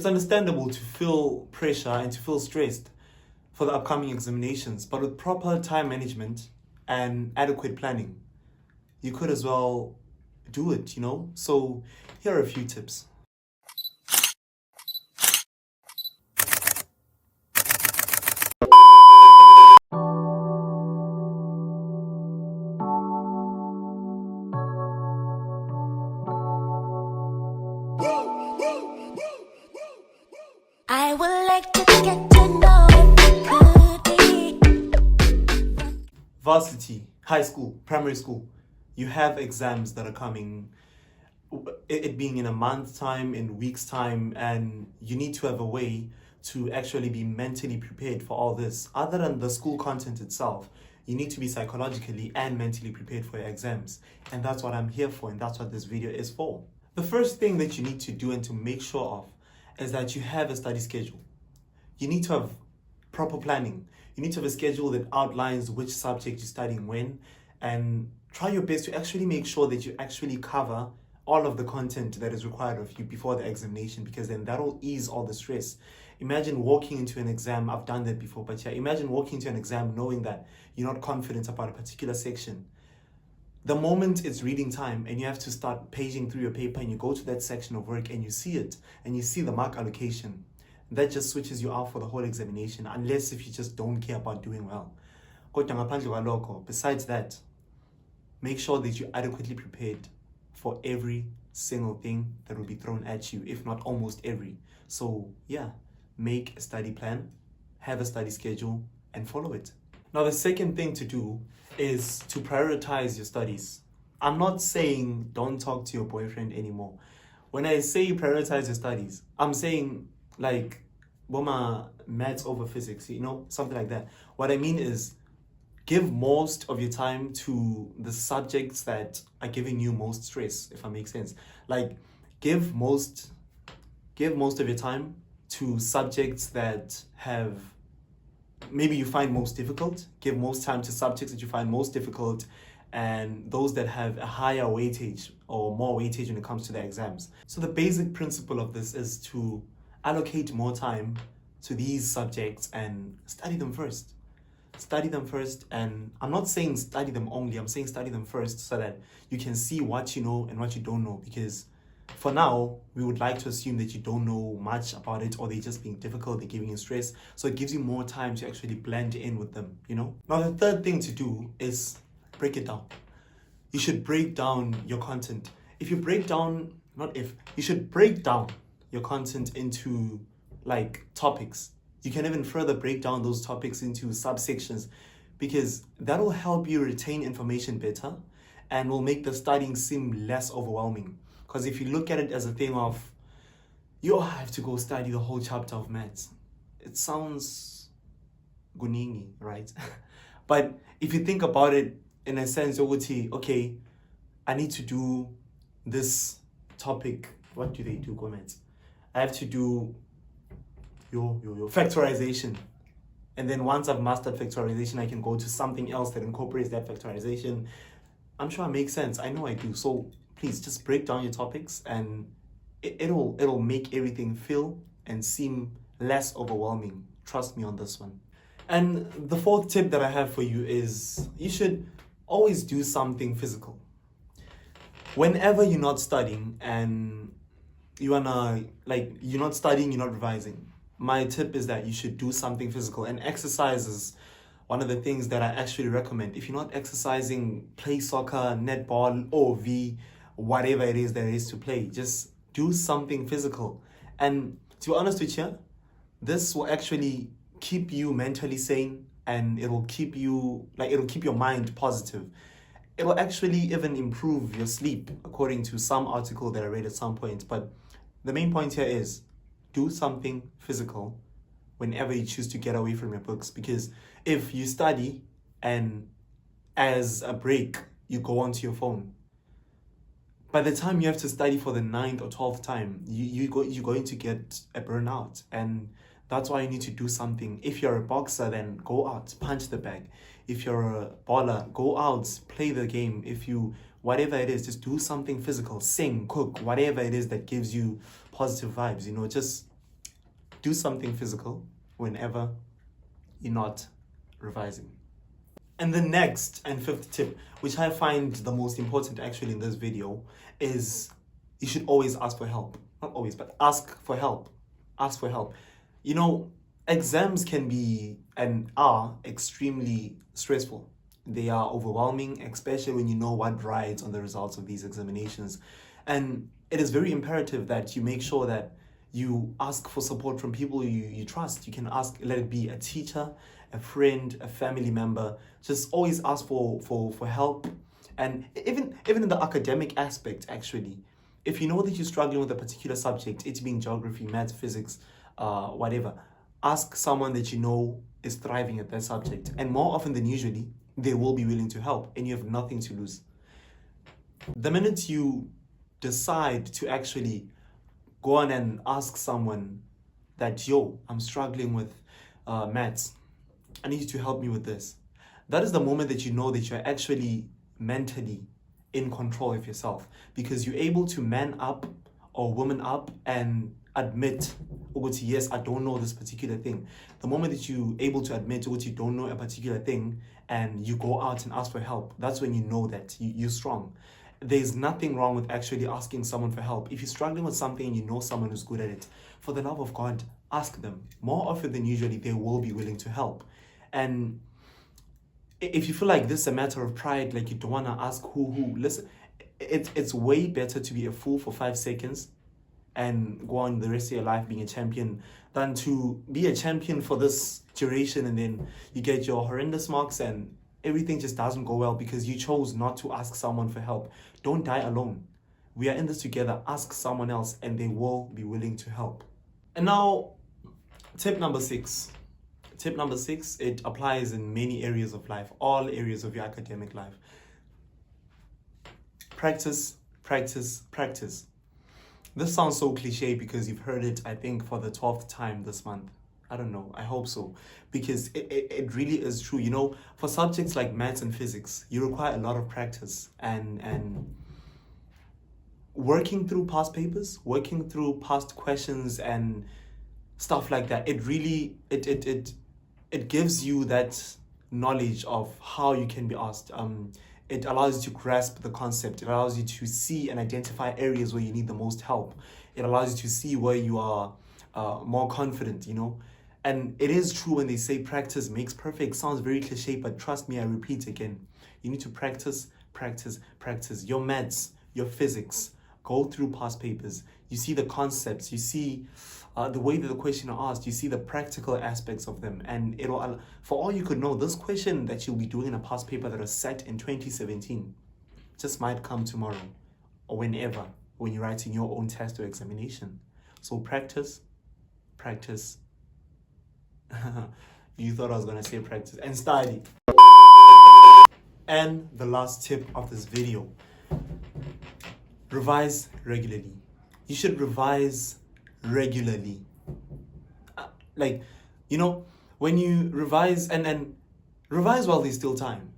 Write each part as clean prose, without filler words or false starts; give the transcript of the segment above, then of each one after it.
it's understandable to feel pressure and to feel stressed for the upcoming examinations, but with proper time management and adequate planning, you could as well do it, So here are a few tips. I would like to get to know if it could be. Varsity, high school, primary school, you have exams that are coming, it being in a month's time, in weeks' time, and you need to have a way to actually be mentally prepared for all this. Other than the school content itself, you need to be psychologically and mentally prepared for your exams. And that's what I'm here for, and that's what this video is for. The first thing that you need to do and to make sure of is that you have a study schedule. You need to have proper planning. You need to have a schedule that outlines which subject you're studying when, and try your best to actually make sure that you actually cover all of the content that is required of you before the examination, because then that'll ease all the stress. Imagine walking into an exam, I've done that before, but yeah, imagine walking into an exam knowing that you're not confident about a particular section. The moment it's reading time and you have to start paging through your paper and you go to that section of work and you see it and you see the mark allocation, that just switches you out for the whole examination, unless if you just don't care about doing well. Besides that, make sure that you're adequately prepared for every single thing that will be thrown at you, if not almost every. So yeah, make a study plan, have a study schedule, and follow it. Now, the second thing to do is to prioritize your studies. I'm not saying don't talk to your boyfriend anymore. When I say prioritize your studies, I'm saying like, Boma, maths over physics, something like that. What I mean is give most of your time to the subjects that are giving you most stress, if that makes sense. Like, give most of your time to subjects that have maybe you find most difficult. Give most time to subjects that you find most difficult, and those that have a higher weightage or more weightage when it comes to the exams. So the basic principle of this is to allocate more time to these subjects and study them first. Study them first, and I'm not saying study them only, I'm saying study them first so that you can see what you know and what you don't know, because for now, we would like to assume that you don't know much about it, or they're just being difficult, they're giving you stress, so it gives you more time to actually blend in with them, Now, the third thing to do is break it down. You should break down your content. You should break down your content into like topics. You can even further break down those topics into subsections, because that will help you retain information better and will make the studying seem less overwhelming. Because if you look at it as a thing of, you have to go study the whole chapter of maths, it sounds guningi, right? But if you think about it in a sense, okay, I need to do this topic. What do they do, comments? I have to do your factorization. And then once I've mastered factorization, I can go to something else that incorporates that factorization. I'm sure it makes sense. I know I do. So please just break down your topics, and it'll make everything feel and seem less overwhelming. Trust me on this one. And the fourth tip that I have for you is you should always do something physical. Whenever you're not studying and you're not studying, you're not revising, my tip is that you should do something physical. And exercise is one of the things that I actually recommend. If you're not exercising, play soccer, netball, OV, whatever it is there is to play. Just do something physical. And to be honest with you, this will actually keep you mentally sane, and it'll keep your mind positive. It'll actually even improve your sleep, according to some article that I read at some point. But the main point here is do something physical whenever you choose to get away from your books. Because if you study and as a break, you go onto your phone, by the time you have to study for the 9th or 12th time, you're going to get a burnout. And that's why you need to do something. If you're a boxer, then go out, punch the bag. If you're a baller, go out, play the game. Whatever it is, just do something physical, sing, cook, whatever it is that gives you positive vibes, just do something physical whenever you're not revising. And the next and fifth tip, which I find the most important actually in this video, is you should always ask for help. Not always, but ask for help. Ask for help. You know, exams can be and are extremely stressful. They are overwhelming, especially when you know what rides on the results of these examinations. And it is very imperative that you make sure that you ask for support from people you trust. You can ask, let it be a teacher, a friend, a family member. Just always ask for help. And even in the academic aspect, actually, if you know that you're struggling with a particular subject, it being geography, maths, physics, whatever, ask someone that you know is thriving at that subject. And more often than usually, they will be willing to help, and you have nothing to lose. The minute you decide to actually go on and ask someone that, yo, I'm struggling with maths, I need you to help me with this. That is the moment that you know that you're actually mentally in control of yourself, because you're able to man up or woman up and admit, yes, I don't know this particular thing. The moment that you're able to admit you don't know a particular thing and you go out and ask for help, that's when you know that you're strong. There's nothing wrong with actually asking someone for help. If you're struggling with something and you know someone who's good at it, for the love of God, ask them. More often than usually, they will be willing to help. And if you feel like this is a matter of pride, like you don't want to ask who, listen, it's way better to be a fool for 5 seconds and go on the rest of your life being a champion than to be a champion for this duration and then you get your horrendous marks and everything just doesn't go well because you chose not to ask someone for help. Don't die alone. We are in this together. Ask someone else and they will be willing to help. And now, tip number 6. Tip number 6, it applies in many areas of life, all areas of your academic life. Practice, practice, practice. This sounds so cliche because you've heard it, I think, for the 12th time this month. I don't know, I hope so. Because it really is true. You know, for subjects like maths and physics, you require a lot of practice and working through past papers, working through past questions and stuff like that. It really, it gives you that knowledge of how you can be asked. It allows you to grasp the concept. It allows you to see and identify areas where you need the most help. It allows you to see where you are more confident, you know. And it is true when they say practice makes perfect. Sounds very cliche, but trust me, I repeat again. You need to practice, practice, practice. Your maths, your physics, go through past papers. You see the concepts, you see the way that the question are asked, you see the practical aspects of them. And it'll, for all you could know, this question that you'll be doing in a past paper that was set in 2017 just might come tomorrow or whenever, when you're writing your own test or examination. So practice, practice. You thought I was going to say practice and study. And the last tip of this video, revise regularly. You should revise regularly. Like, you know, when you revise and revise while there's still time.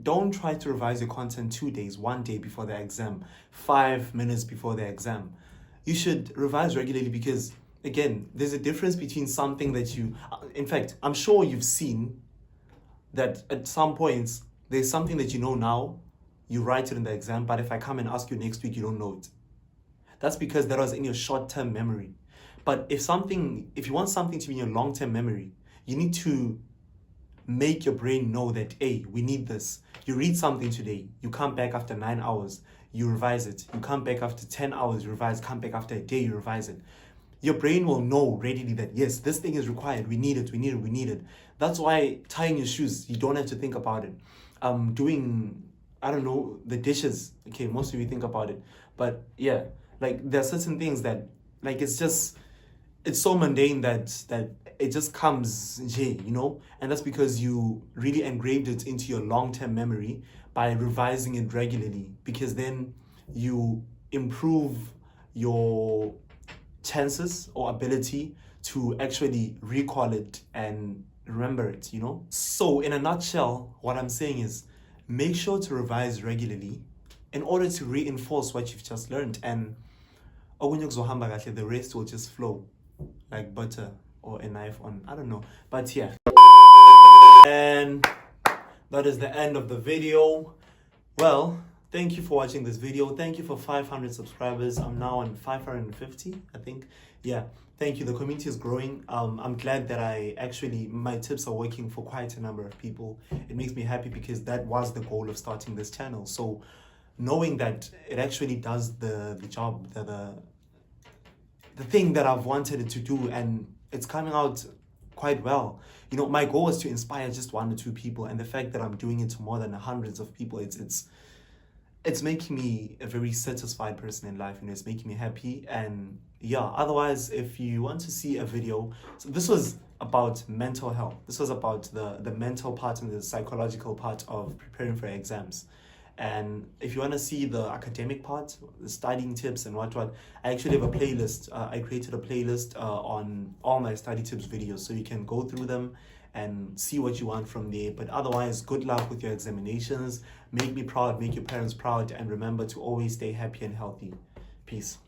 Don't try to revise your content 2 days, 1 day before the exam, 5 minutes before the exam. You should revise regularly because, again, there's a difference between something that you, in fact, I'm sure you've seen that at some points, there's something that you know now, you write it in the exam, but if I come and ask you next week, you don't know it. That's because that was in your short-term memory. But if you want something to be in your long-term memory, you need to make your brain know that, hey, we need this. You read something today, you come back after 9 hours, you revise it. You come back after 10 hours, you revise, come back after a day, you revise it. Your brain will know readily that, yes, this thing is required, we need it, we need it, we need it. That's why tying your shoes, you don't have to think about it. Doing, I don't know, the dishes, okay, most of you think about it. But yeah, like there are certain things that, like it's so mundane that it just comes, you know? And that's because you really engraved it into your long-term memory by revising it regularly, because then you improve your chances or ability to actually recall it and remember it, you know? So in a nutshell, what I'm saying is make sure to revise regularly in order to reinforce what you've just learned, and the rest will just flow like butter or a knife on, I don't know. But yeah. And that is the end of the video. Well, thank you for watching this video. Thank you for 500 subscribers. I'm now on 550, I think. Yeah, thank you. The community is growing. I'm glad that my tips are working for quite a number of people. It makes me happy because that was the goal of starting this channel. So knowing that it actually does the job, the thing that I've wanted it to do, and it's coming out quite well. You know, my goal is to inspire just 1 or 2 people, and the fact that I'm doing it to more than hundreds of people, it's making me a very satisfied person in life. You know, it's making me happy. And yeah, otherwise, if you want to see a video, so this was about mental health. This was about the mental part and the psychological part of preparing for exams. And if you want to see the academic part, the studying tips and what, I actually have a playlist. I created a playlist on all my study tips videos, so you can go through them and see what you want from there. But otherwise, good luck with your examinations. Make me proud, make your parents proud, and remember to always stay happy and healthy. Peace.